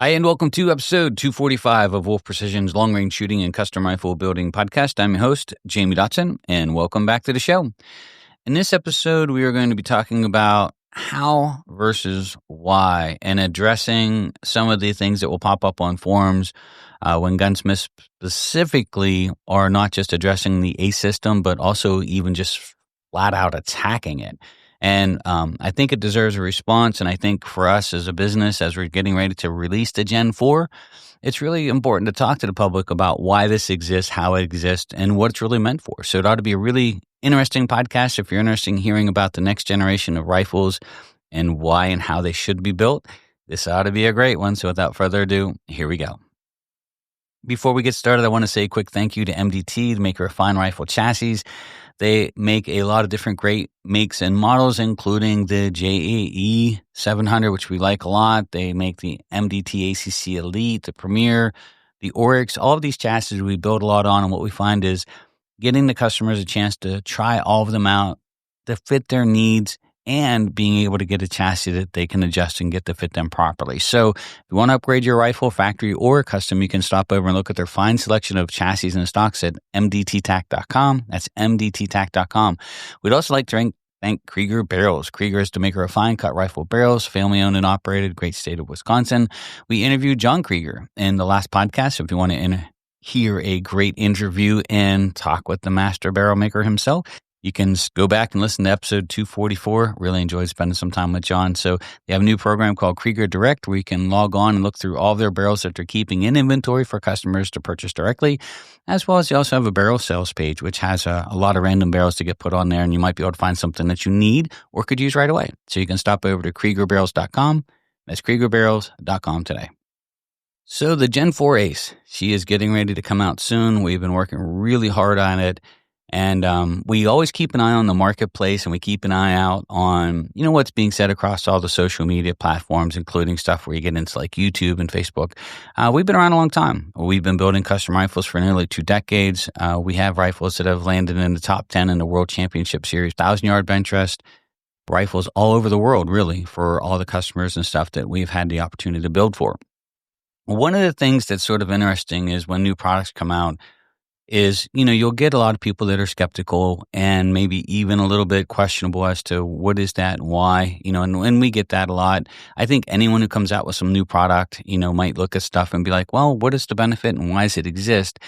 Hi, and welcome to episode 245 of Wolf Precision's Long Range Shooting and Custom Rifle Building Podcast. I'm your host, Jamie Dodson, and welcome back to the show. In this episode, we are going to be talking about how versus why and addressing some of the things that will pop up on forums when gunsmiths specifically are not just addressing the ACE system, but also even just flat out attacking it. And I think it deserves a response. And I think for us as a business, as we're getting ready to release the Gen 4, it's really important to talk to the public about why this exists, how it exists, and what it's really meant for. So it ought to be a really interesting podcast if you're interested in hearing about the next generation of rifles and why and how they should be built. This ought to be a great one. So without further ado, here we go. Before we get started, I want to say a quick thank you to MDT, the maker of fine rifle chassis. They make a lot of different great makes and models, including the JAE 700, which we like a lot. They make the MDT ACC Elite, the Premier, the Oryx. All of these chassis we build a lot on, and what we find is getting the customers a chance to try all of them out to fit their needs and being able to get a chassis that they can adjust and get to fit them properly. So if you want to upgrade your rifle, factory or custom, you can stop over and look at their fine selection of chassis and stocks at mdttac.com. That's mdttac.com. We'd also like to thank Krieger Barrels. Krieger is the maker of fine cut rifle barrels, family owned and operated, great state of Wisconsin. We interviewed John Krieger in the last podcast. So if you want to hear a great interview and talk with the master barrel maker himself, you can go back and listen to episode 244. Really enjoyed spending some time with John. So they have a new program called Krieger Direct where you can log on and look through all of their barrels that they're keeping in inventory for customers to purchase directly, as well as they also have a barrel sales page, which has a lot of random barrels to get put on there, and you might be able to find something that you need or could use right away. So you can stop over to KriegerBarrels.com. That's KriegerBarrels.com today. So the Gen 4 Ace, she is getting ready to come out soon. We've been working really hard on it. And we always keep an eye on the marketplace, and we keep an eye out on, what's being said across all the social media platforms, including stuff where you get into like YouTube and Facebook. We've been around a long time. We've been building custom rifles for nearly 2 decades. We have rifles that have landed in the top 10 in the World Championship Series, 1,000-yard bench rest, rifles all over the world, really, for all the customers and stuff that we've had the opportunity to build for. One of the things that's sort of interesting is when new products come out, is, you'll get a lot of people that are skeptical and maybe even a little bit questionable as to what is that and why, and we get that a lot. I think anyone who comes out with some new product, might look at stuff and be like, well, what is the benefit and why does it exist?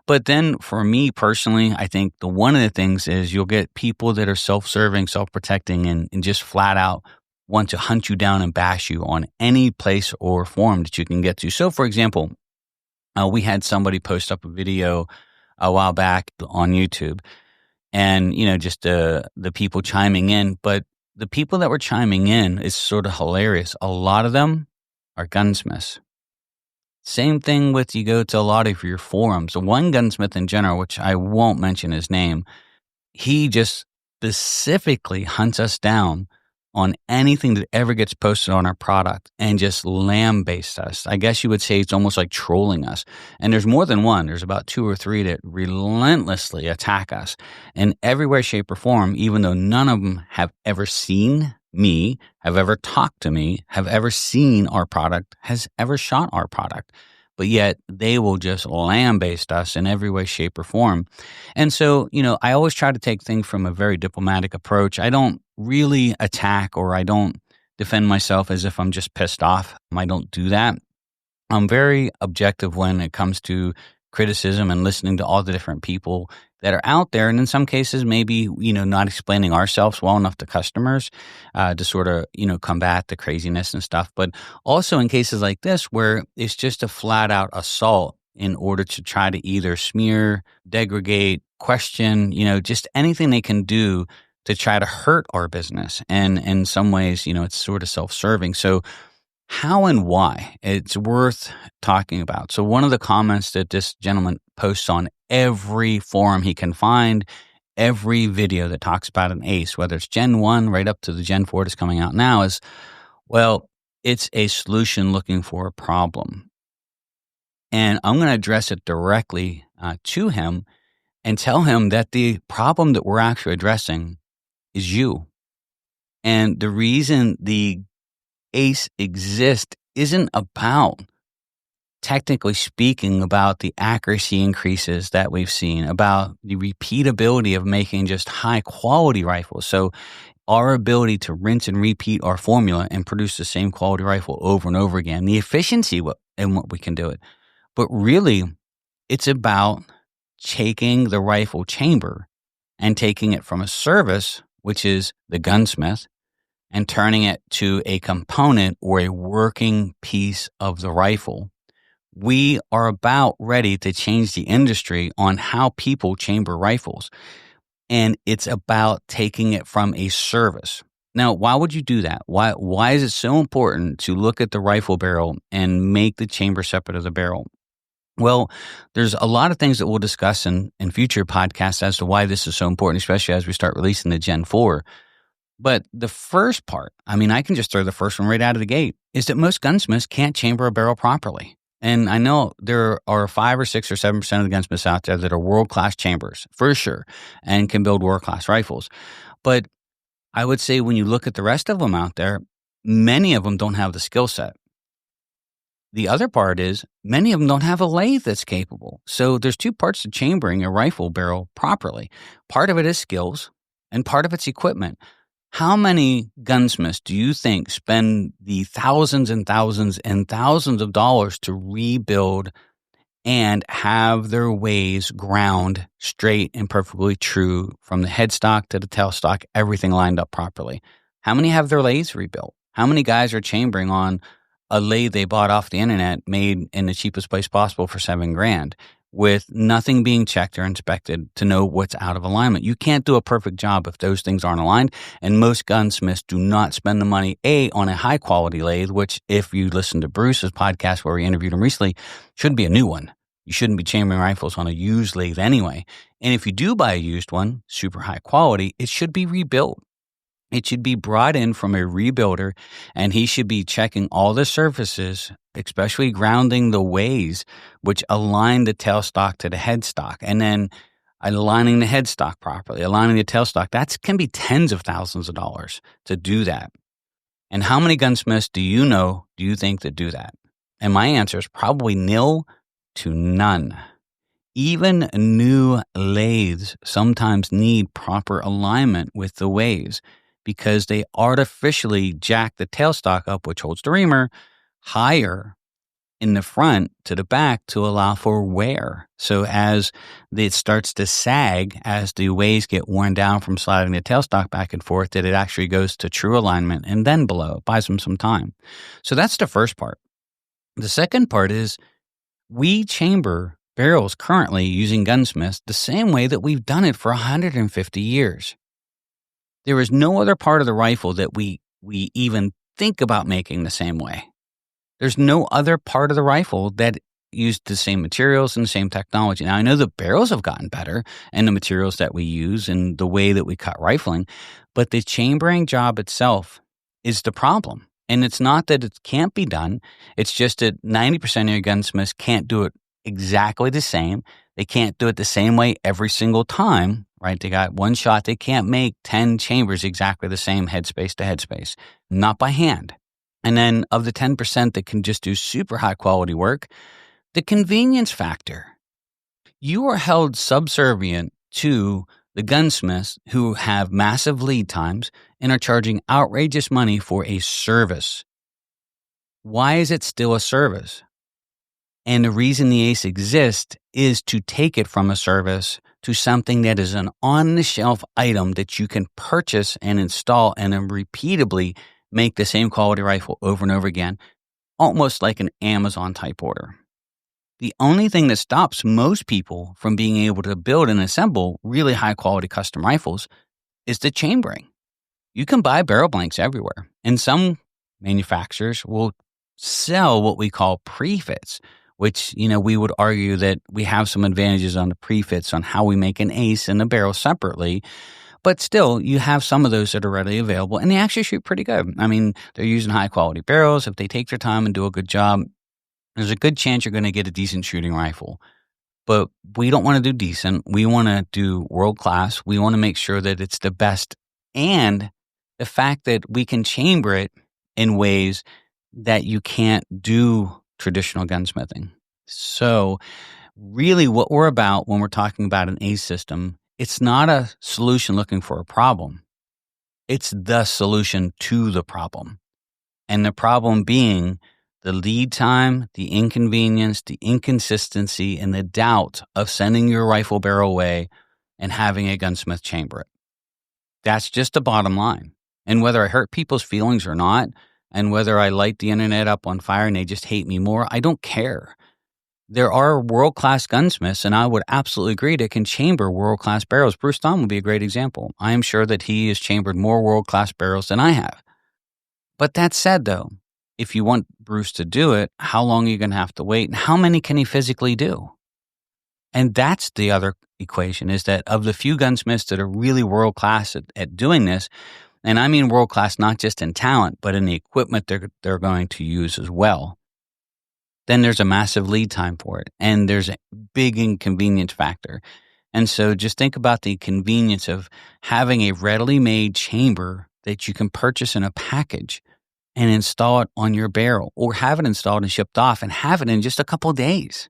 But then for me personally, I think one of the things is you'll get people that are self-serving, self-protecting, and just flat out want to hunt you down and bash you on any place or forum that you can get to. So for example, we had somebody post up a video a while back on YouTube, and just the people chiming in. But the people that were chiming in is sort of hilarious. A lot of them are gunsmiths. Same thing with you go to a lot of your forums. One gunsmith in general, which I won't mention his name, he just specifically hunts us down on anything that ever gets posted on our product and just lambaste us. I guess you would say it's almost like trolling us. And there's more than one. There's about 2 or 3 that relentlessly attack us in every way, shape, or form, even though none of them have ever seen me, have ever talked to me, have ever seen our product, has ever shot our product. But yet they will just lambaste us in every way, shape, or form. And so, I always try to take things from a very diplomatic approach. I don't really attack, or I don't defend myself as if I'm just pissed off. I don't do that. I'm very objective when it comes to criticism and listening to all the different people that are out there. And in some cases, maybe, not explaining ourselves well enough to customers to sort of, combat the craziness and stuff. But also in cases like this, where it's just a flat out assault in order to try to either smear, degrade, question, just anything they can do to try to hurt our business. And in some ways, it's sort of self-serving. So how and why it's worth talking about. So one of the comments that this gentleman posts on every forum he can find every video that talks about an ACE, whether it's Gen 1 right up to the Gen 4 that's coming out now, is, well, it's a solution looking for a problem. And I'm going to address it directly to him and tell him that the problem that we're actually addressing is you. And the reason the ACE exists isn't about, technically speaking, about the accuracy increases that we've seen, about the repeatability of making just high quality rifles. So our ability to rinse and repeat our formula and produce the same quality rifle over and over again, the efficiency in what we can do it. But really, it's about taking the rifle chamber and taking it from a service, which is the gunsmith, and turning it to a component or a working piece of the rifle. We are about ready to change the industry on how people chamber rifles. And it's about taking it from a service. Now, why would you do that? Why is it so important to look at the rifle barrel and make the chamber separate of the barrel? Well, there's a lot of things that we'll discuss in future podcasts as to why this is so important, especially as we start releasing the Gen 4. But the first part, I can just throw the first one right out of the gate, is that most gunsmiths can't chamber a barrel properly. And I know there are 5 or 6 or 7% of the gunsmiths out there that are world-class chambers, for sure, and can build world-class rifles. But I would say when you look at the rest of them out there, many of them don't have the skill set. The other part is many of them don't have a lathe that's capable. So there's 2 parts to chambering a rifle barrel properly. Part of it is skills, and part of it's equipment. How many gunsmiths do you think spend the thousands and thousands and thousands of dollars to rebuild and have their ways ground straight and perfectly true from the headstock to the tailstock, everything lined up properly? How many have their lathes rebuilt? How many guys are chambering on a lathe they bought off the internet made in the cheapest place possible for $7,000 with nothing being checked or inspected to know what's out of alignment? You can't do a perfect job if those things aren't aligned. And most gunsmiths do not spend the money, on a high quality lathe, which if you listen to Bruce's podcast where we interviewed him recently, should be a new one. You shouldn't be chambering rifles on a used lathe anyway. And if you do buy a used one, super high quality, it should be rebuilt. It should be brought in from a rebuilder, and he should be checking all the surfaces, especially grounding the ways which align the tailstock to the headstock, and then aligning the headstock properly, aligning the tailstock. That can be tens of thousands of dollars to do that. And how many gunsmiths do you think that do that? And my answer is probably nil to none. Even new lathes sometimes need proper alignment with the ways, because they artificially jack the tailstock up, which holds the reamer, higher in the front to the back to allow for wear. So as it starts to sag, as the ways get worn down from sliding the tailstock back and forth, that it actually goes to true alignment and then below. It buys them some time. So that's the first part. The second part is we chamber barrels currently using gunsmiths the same way that we've done it for 150 years. There is no other part of the rifle that we even think about making the same way. There's no other part of the rifle that used the same materials and the same technology. Now, I know the barrels have gotten better and the materials that we use and the way that we cut rifling, but the chambering job itself is the problem. And it's not that it can't be done. It's just that 90% of your gunsmiths can't do it exactly the same. They can't do it the same way every single time, right? They got one shot. They can't make 10 chambers exactly the same headspace to headspace, not by hand. And then of the 10% that can just do super high quality work, the convenience factor. You are held subservient to the gunsmiths who have massive lead times and are charging outrageous money for a service. Why is it still a service? And the reason the ACE exists is to take it from a service to something that is an on-the-shelf item that you can purchase and install and then repeatably make the same quality rifle over and over again, almost like an Amazon-type order. The only thing that stops most people from being able to build and assemble really high-quality custom rifles is the chambering. You can buy barrel blanks everywhere, and some manufacturers will sell what we call prefits, which, we would argue that we have some advantages on the prefits on how we make an ace and a barrel separately. But still, you have some of those that are readily available, and they actually shoot pretty good. I mean, they're using high-quality barrels. If they take their time and do a good job, there's a good chance you're going to get a decent shooting rifle. But we don't want to do decent. We want to do world-class. We want to make sure that it's the best, and the fact that we can chamber it in ways that you can't do traditional gunsmithing. So really what we're about when we're talking about an ACE system, it's not a solution looking for a problem. It's the solution to the problem. And the problem being the lead time, the inconvenience, the inconsistency, and the doubt of sending your rifle barrel away and having a gunsmith chamber it. That's just the bottom line. And whether I hurt people's feelings or not, and whether I light the internet up on fire and they just hate me more, I don't care. There are world-class gunsmiths, and I would absolutely agree, that can chamber world-class barrels. Bruce Thom would be a great example. I am sure that he has chambered more world-class barrels than I have. But that said, though, if you want Bruce to do it, how long are you going to have to wait, and how many can he physically do? And that's the other equation, is that of the few gunsmiths that are really world-class at doing this, and I mean world-class not just in talent, but in the equipment they're going to use as well, then there's a massive lead time for it, and there's a big inconvenience factor. And so just think about the convenience of having a readily made chamber that you can purchase in a package and install it on your barrel, or have it installed and shipped off and have it in just a couple of days.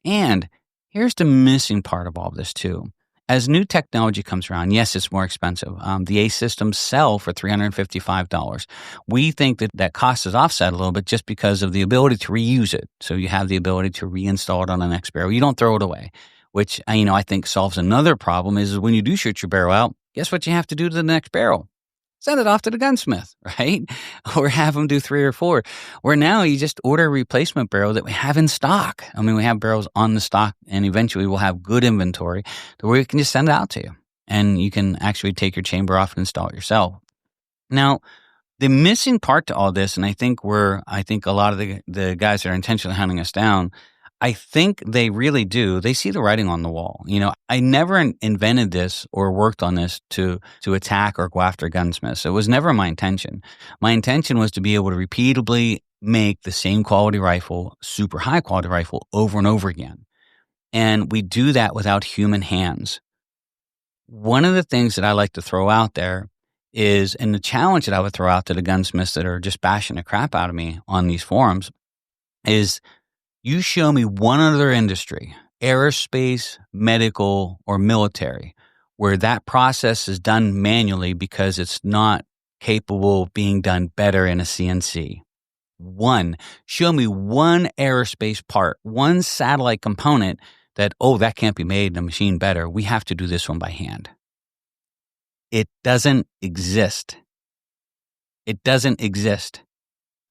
And here's the missing part of all of this too. As new technology comes around, yes, it's more expensive. The ACE systems sell for $355. We think that cost is offset a little bit just because of the ability to reuse it. So you have the ability to reinstall it on the next barrel. You don't throw it away, which I think solves another problem is when you do shoot your barrel out, guess what you have to do to the next barrel? Send it off to the gunsmith, right? Or have them do 3 or 4. Where now you just order a replacement barrel that we have in stock. I mean, we have barrels on the stock, and eventually we'll have good inventory to where you can just send it out to you. And you can actually take your chamber off and install it yourself. Now, the missing part to all this, and I think a lot of the guys that are intentionally hunting us down, I think they really do. They see the writing on the wall. I never invented this or worked on this to attack or go after gunsmiths. It was never my intention. My intention was to be able to repeatably make the same quality rifle, super high quality rifle, over and over again. And we do that without human hands. One of the things that I like to throw out there is, and the challenge that I would throw out to the gunsmiths that are just bashing the crap out of me on these forums, is you show me one other industry, aerospace, medical, or military, where that process is done manually because it's not capable of being done better in a CNC. Show me one aerospace part, one satellite component that can't be made in a machine better. We have to do this one by hand. It doesn't exist. It doesn't exist.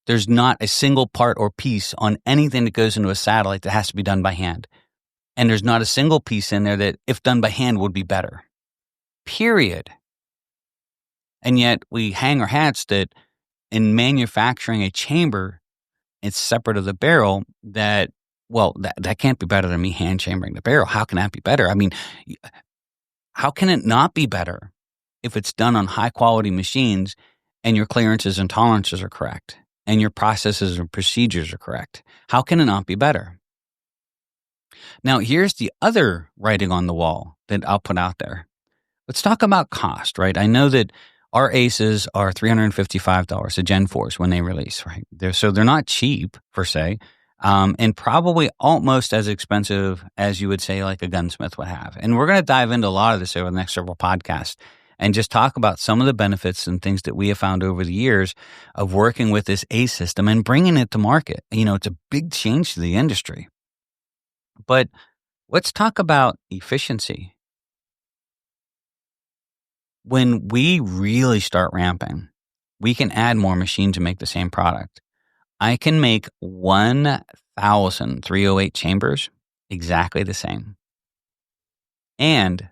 There's not a single part or piece on anything that goes into a satellite that has to be done by hand. And there's not a single piece in there that, if done by hand, would be better. Period. And yet we hang our hats that in manufacturing a chamber, it's separate of the barrel, that can't be better than me hand chambering the barrel. How can that be better? I mean, how can it not be better if it's done on high quality machines and your clearances and tolerances are correct? And your processes and procedures are correct? How can it not be better? Now, here's the other writing on the wall that I'll put out there. Let's talk about cost, right? I know that our ACEs are $355, the Gen 4s, when they release, right? They're not cheap, per se, and probably almost as expensive as you would say like a gunsmith would have. And we're going to dive into a lot of this over the next several podcasts, and just talk about some of the benefits and things that we have found over the years of working with this ACE system and bringing it to market. It's a big change to the industry. But let's talk about efficiency. When we really start ramping, we can add more machines to make the same product. I can make 1,000 308 chambers exactly the same. And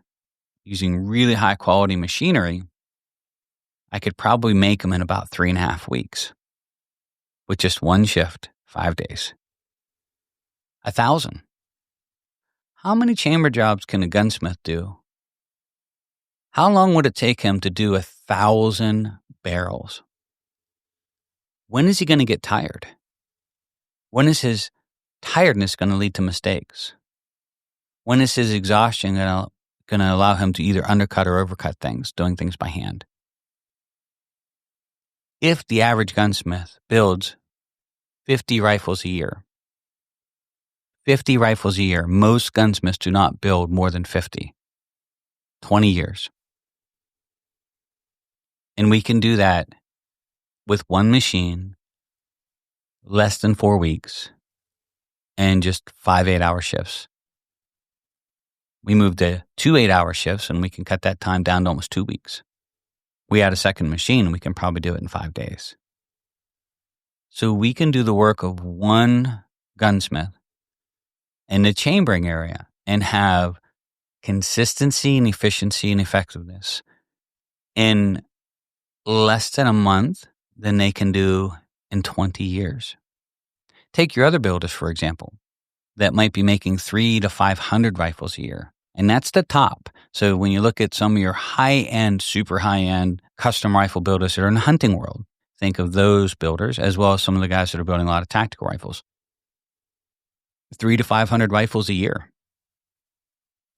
using really high quality machinery, I could probably make them in about 3.5 weeks with just one shift, 5 days. 1,000. How many chamber jobs can a gunsmith do? How long would it take him to do 1,000 barrels? When is he going to get tired? When is his tiredness going to lead to mistakes? When is his exhaustion going to allow him to either undercut or overcut things, doing things by hand? If the average gunsmith builds 50 rifles a year, 50 rifles a year, most gunsmiths do not build more than 50. 20 years. And we can do that with one machine, less than 4 weeks, and just 5 8-hour shifts. We moved to 2 8-hour shifts, and we can cut that time down to almost 2 weeks. We add a second machine, and we can probably do it in 5 days. So we can do the work of one gunsmith in the chambering area and have consistency and efficiency and effectiveness in less than a month than they can do in 20 years. Take your other builders, for example, that might be making 300 to 500 rifles a year. And that's the top. So when you look at some of your high-end, super high-end custom rifle builders that are in the hunting world, think of those builders as well as some of the guys that are building a lot of tactical rifles. 300 to 500 rifles a year.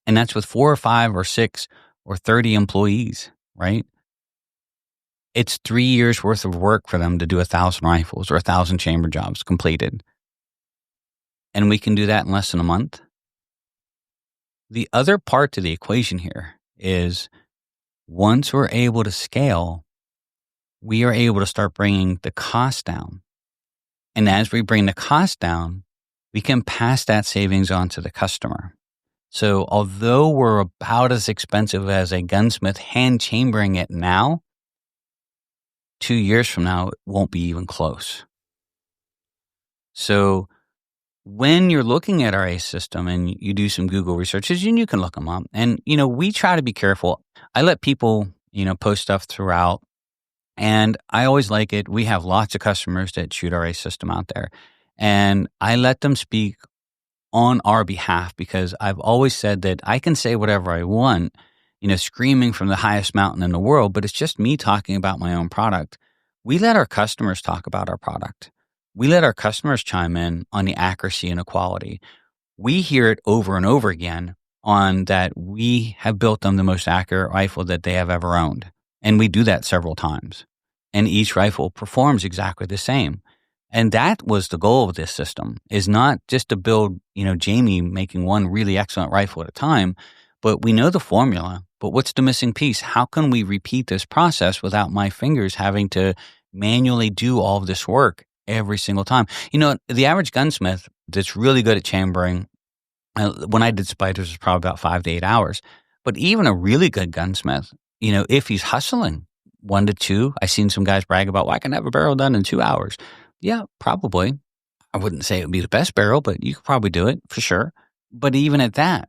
And that's with 4 or 5 or 6 or 30 employees, right? It's 3 years worth of work for them to do 1,000 rifles or 1,000 chamber jobs completed. And we can do that in less than a month. The other part to the equation here is once we're able to scale, we are able to start bringing the cost down. And as we bring the cost down, we can pass that savings on to the customer. So although we're about as expensive as a gunsmith hand chambering it now, 2 years from now, it won't be even close. So when you're looking at our ACE system and you do some Google researches, and you can look them up, and, we try to be careful. I let people, post stuff throughout, and I always like it. We have lots of customers that shoot our ACE system out there, and I let them speak on our behalf because I've always said that I can say whatever I want, screaming from the highest mountain in the world, but it's just me talking about my own product. We let our customers talk about our product. We let our customers chime in on the accuracy and the quality. We hear it over and over again on that we have built them the most accurate rifle that they have ever owned. And we do that several times. And each rifle performs exactly the same. And that was the goal of this system, is not just to build, Jamie making one really excellent rifle at a time, but we know the formula. But what's the missing piece? How can we repeat this process without my fingers having to manually do all of this work every single time? The average gunsmith that's really good at chambering, when I did spiders, it was probably about 5 to 8 hours. But even a really good gunsmith, if he's hustling 1 to 2, I've seen some guys brag about, well, I can have a barrel done in 2 hours. Yeah, probably. I wouldn't say it would be the best barrel, but you could probably do it for sure. But even at that,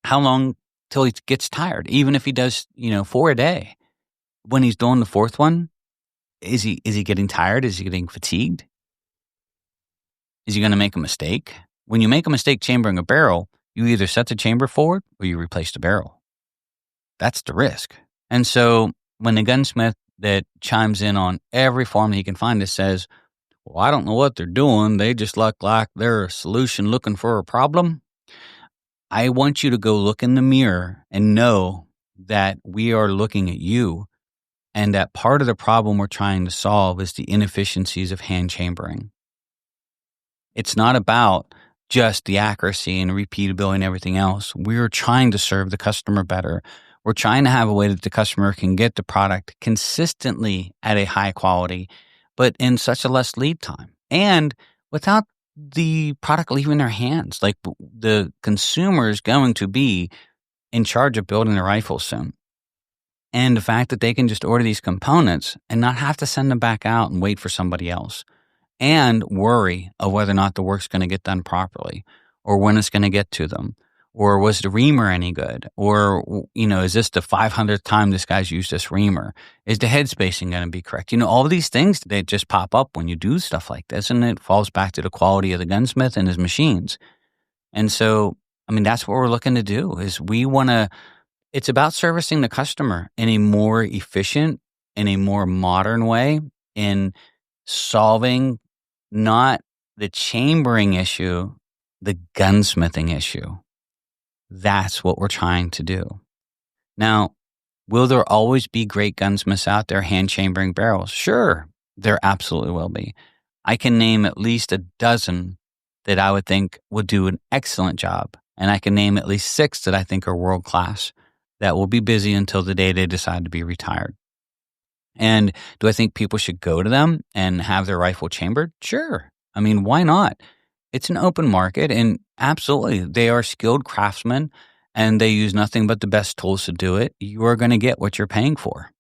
how long till he gets tired? Even if he does, 4 a day, when he's doing the 4th one, is he getting tired? Is he getting fatigued? Is he going to make a mistake? When you make a mistake chambering a barrel, you either set the chamber forward or you replace the barrel. That's the risk. And so when the gunsmith that chimes in on every form that he can find that says, well, I don't know what they're doing, they just look like they're a solution looking for a problem, I want you to go look in the mirror and know that we are looking at you, and that part of the problem we're trying to solve is the inefficiencies of hand chambering. It's not about just the accuracy and repeatability and everything else. We're trying to serve the customer better. We're trying to have a way that the customer can get the product consistently at a high quality, but in such a less lead time, and without the product leaving their hands. Like, the consumer is going to be in charge of building the rifle soon. And the fact that they can just order these components and not have to send them back out and wait for somebody else and worry of whether or not the work's going to get done properly, or when it's going to get to them, or was the reamer any good, or, is this the 500th time this guy's used this reamer? Is the head spacing going to be correct? All of these things, they just pop up when you do stuff like this, and it falls back to the quality of the gunsmith and his machines. And so, I mean, that's what we're looking to do is it's about servicing the customer in a more efficient, in a more modern way, in solving not the chambering issue, the gunsmithing issue. That's what we're trying to do. Now, will there always be great gunsmiths out there hand chambering barrels? Sure, there absolutely will be. I can name at least a dozen that I would think would do an excellent job. And I can name at least 6 that I think are world class that will be busy until the day they decide to be retired. And do I think people should go to them and have their rifle chambered? Sure. I mean, why not? It's an open market, and absolutely, they are skilled craftsmen and they use nothing but the best tools to do it. You are going to get what you're paying for.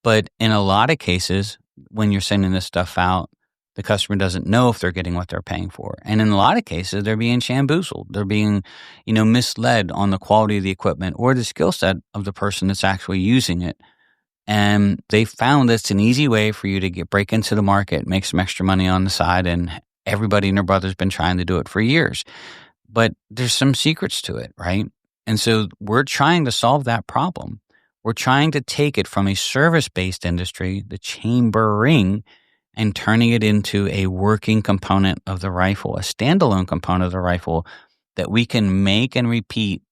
But in a lot of cases, when you're sending this stuff out, the customer doesn't know if they're getting what they're paying for. And in a lot of cases, they're being shamboozled. They're being, misled on the quality of the equipment or the skill set of the person that's actually using it. And they found it's an easy way for you to break into the market, make some extra money on the side, and everybody and their brother's been trying to do it for years. But there's some secrets to it, right? And so we're trying to solve that problem. We're trying to take it from a service-based industry, the chambering, and turning it into a working component of the rifle, a standalone component of the rifle that we can make and repeat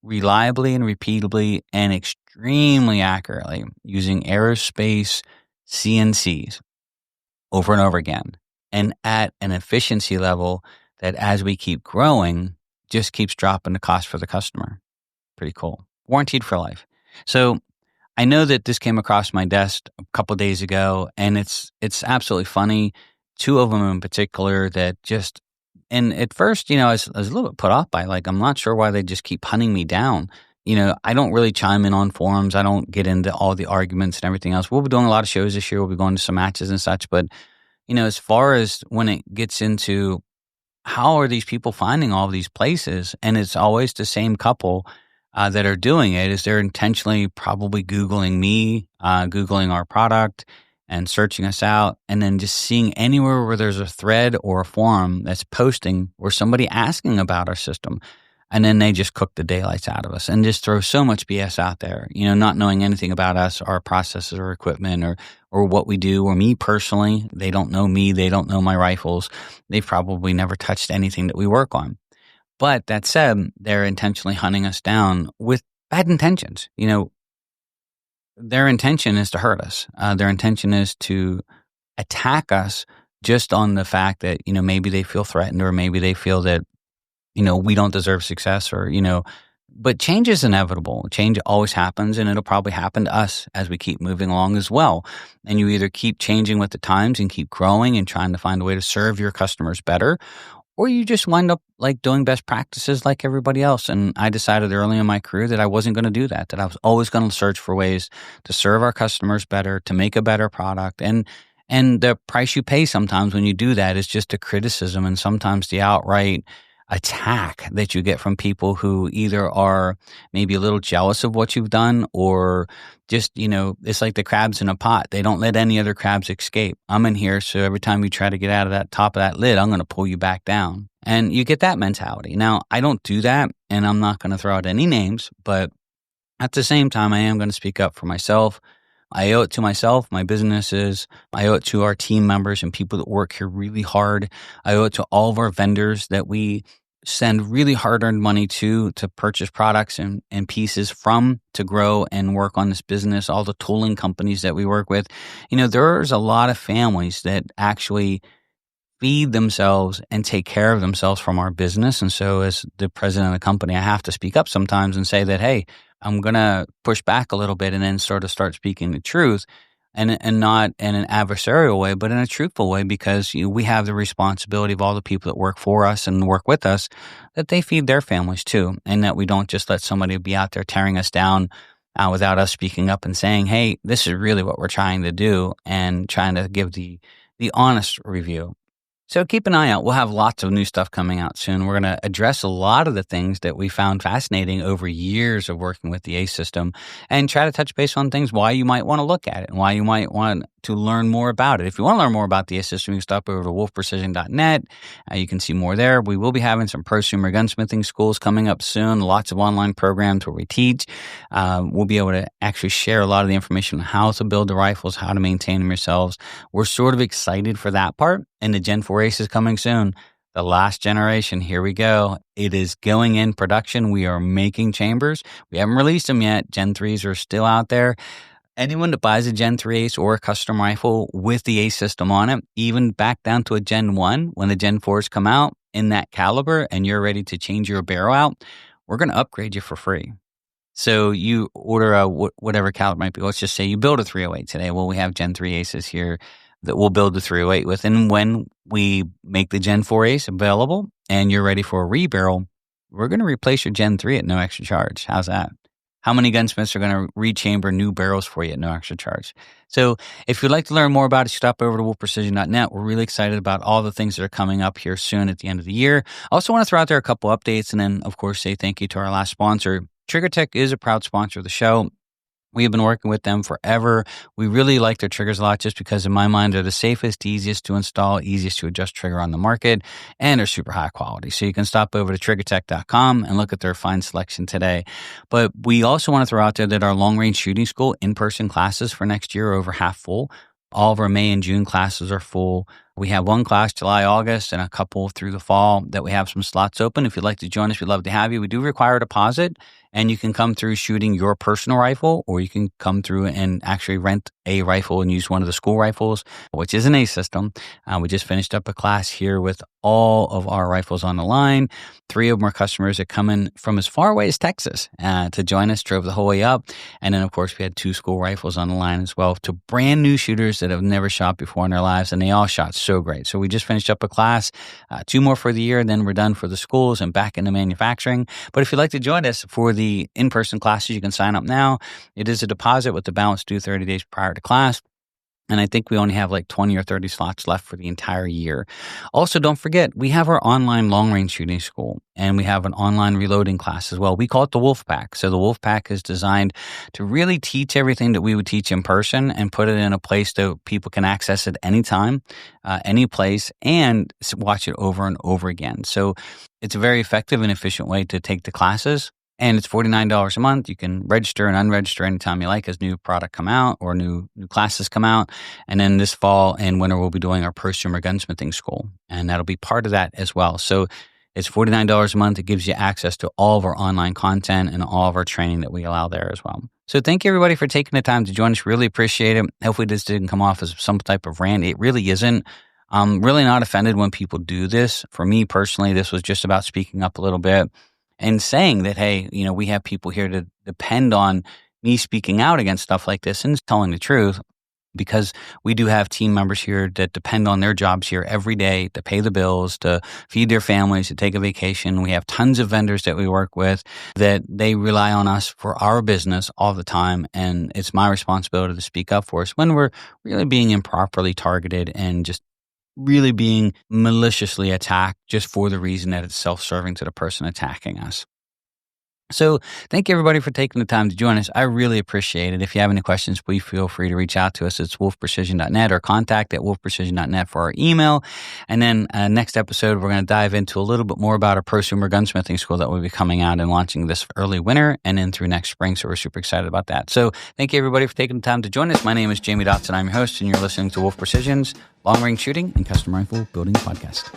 reliably and repeatably and extremely accurately using aerospace CNCs over and over again, and at an efficiency level that as we keep growing just keeps dropping the cost for the customer. Pretty cool. Warranted for life. So I know that this came across my desk a couple of days ago, and it's absolutely funny. 2 of them in particular that just, and at first, I was a little bit put off by, I'm not sure why they just keep hunting me down. I don't really chime in on forums. I don't get into all the arguments and everything else. We'll be doing a lot of shows this year. We'll be going to some matches and such. But, as far as when it gets into how are these people finding all of these places, and it's always the same couple that are doing it, is they're intentionally probably Googling me, Googling our product and searching us out, and then just seeing anywhere where there's a thread or a forum that's posting or somebody asking about our system. And then they just cook the daylights out of us and just throw so much BS out there, not knowing anything about us, our processes or equipment or what we do, or me personally. They don't know me. They don't know my rifles. They've probably never touched anything that we work on. But that said, they're intentionally hunting us down with bad intentions. Their intention is to hurt us. Their intention is to attack us just on the fact that, maybe they feel threatened, or maybe they feel that, we don't deserve success, or, but change is inevitable. Change always happens, and it'll probably happen to us as we keep moving along as well. And you either keep changing with the times and keep growing and trying to find a way to serve your customers better, or you just wind up doing best practices like everybody else. And I decided early in my career that I wasn't going to do that I was always going to search for ways to serve our customers better, to make a better product. And the price you pay sometimes when you do that is just a criticism, and sometimes the outright attack that you get from people who either are maybe a little jealous of what you've done, or just, it's like the crabs in a pot. They don't let any other crabs escape. I'm in here, so every time you try to get out of that top of that lid, I'm going to pull you back down. And you get that mentality. Now, I don't do that, and I'm not going to throw out any names, but at the same time, I am going to speak up for myself. I owe it to myself, my businesses. I owe it to our team members and people that work here really hard. I owe it to all of our vendors that we send really hard-earned money to purchase products and pieces from, to grow and work on this business, all the tooling companies that we work with. There's a lot of families that actually feed themselves and take care of themselves from our business. And so as the president of the company, I have to speak up sometimes and say that, hey, I'm going to push back a little bit and then sort of start speaking the truth. And not in an adversarial way, but in a truthful way, because we have the responsibility of all the people that work for us and work with us, that they feed their families too, and that we don't just let somebody be out there tearing us down without us speaking up and saying, hey, this is really what we're trying to do, and trying to give the honest review. So keep an eye out. We'll have lots of new stuff coming out soon. We're going to address a lot of the things that we found fascinating over years of working with the ACE system, and try to touch base on things, why you might want to look at it and why you might want to learn more about it. If you want to learn more about the system, you can stop over to wolfprecision.net. You can see more there. We will be having some prosumer gunsmithing schools coming up soon, lots of online programs where we teach. We'll be able to actually share a lot of the information on how to build the rifles, how to maintain them yourselves. We're sort of excited for that part, and the Gen 4 Ace is coming soon. The last generation, here we go. It is going in production. We are making chambers. We haven't released them yet. Gen 3s are still out there. Anyone that buys a Gen 3 Ace or a custom rifle with the Ace system on it, even back down to a Gen 1, when the Gen 4s come out in that caliber and you're ready to change your barrel out, we're going to upgrade you for free. So you order a whatever caliber might be. Let's just say you build a 308 today. Well, we have Gen 3 Aces here that we'll build the 308 with. And when we make the Gen 4 Ace available and you're ready for a rebarrel, we're going to replace your Gen 3 at no extra charge. How's that? How many gunsmiths are going to rechamber new barrels for you at no extra charge? So if you'd like to learn more about it, stop over to wolfprecision.net. We're really excited about all the things that are coming up here soon at the end of the year. I also want to throw out there a couple updates and then, of course, say thank you to our last sponsor. TriggerTech is a proud sponsor of the show. We have been working with them forever. We really like their triggers a lot just because, in my mind, they're the safest, easiest to install, easiest to adjust trigger on the market, and they're super high quality. So you can stop over to triggertech.com and look at their fine selection today. But we also want to throw out there that our long-range shooting school in-person classes for next year are over half full. All of our May and June classes are full. We have one class July, August, and a couple through the fall that we have some slots open. If you'd like to join us, we'd love to have you. We do require a deposit, and you can come through shooting your personal rifle, or you can come through and actually rent a rifle and use one of the school rifles, which is an Ace system. We just finished up a class here with all of our rifles on the line. 3 of them are customers that come in from as far away as Texas to join us, drove the whole way up. And then, of course, we had 2 school rifles on the line as well to brand new shooters that have never shot before in their lives, and they all shot so great. So we just finished up a class, 2 more for the year, and then we're done for the schools and back into manufacturing. But if you'd like to join us for the in-person classes, you can sign up now. It is a deposit with the balance due 30 days prior to class. And I think we only have like 20 or 30 slots left for the entire year. Also, don't forget, we have our online long-range shooting school, and we have an online reloading class as well. We call it the Wolf Pack. So the Wolf Pack is designed to really teach everything that we would teach in person and put it in a place that people can access it anytime, any place, and watch it over and over again. So it's a very effective and efficient way to take the classes. And it's $49 a month. You can register and unregister anytime you like as new product come out or new classes come out. And then this fall and winter, we'll be doing our prosumer gunsmithing school. And that'll be part of that as well. So it's $49 a month. It gives you access to all of our online content and all of our training that we allow there as well. So thank you, everybody, for taking the time to join us. Really appreciate it. Hopefully this didn't come off as some type of rant. It really isn't. I'm really not offended when people do this. For me personally, this was just about speaking up a little bit and saying that, hey, we have people here to depend on me speaking out against stuff like this and telling the truth, because we do have team members here that depend on their jobs here every day to pay the bills, to feed their families, to take a vacation. We have tons of vendors that we work with that they rely on us for our business all the time. And it's my responsibility to speak up for us when we're really being improperly targeted and just really being maliciously attacked just for the reason that it's self-serving to the person attacking us. So thank you, everybody, for taking the time to join us. I really appreciate it. If you have any questions, please feel free to reach out to us. It's wolfprecision.net or contact@wolfprecision.net for our email. And then next episode, we're going to dive into a little bit more about our prosumer gunsmithing school that will be coming out and launching this early winter and then through next spring. So we're super excited about that. So thank you, everybody, for taking the time to join us. My name is Jamie Dodson. I'm your host, and you're listening to Wolf Precision's Long Range Shooting and Custom Rifle Building Podcast.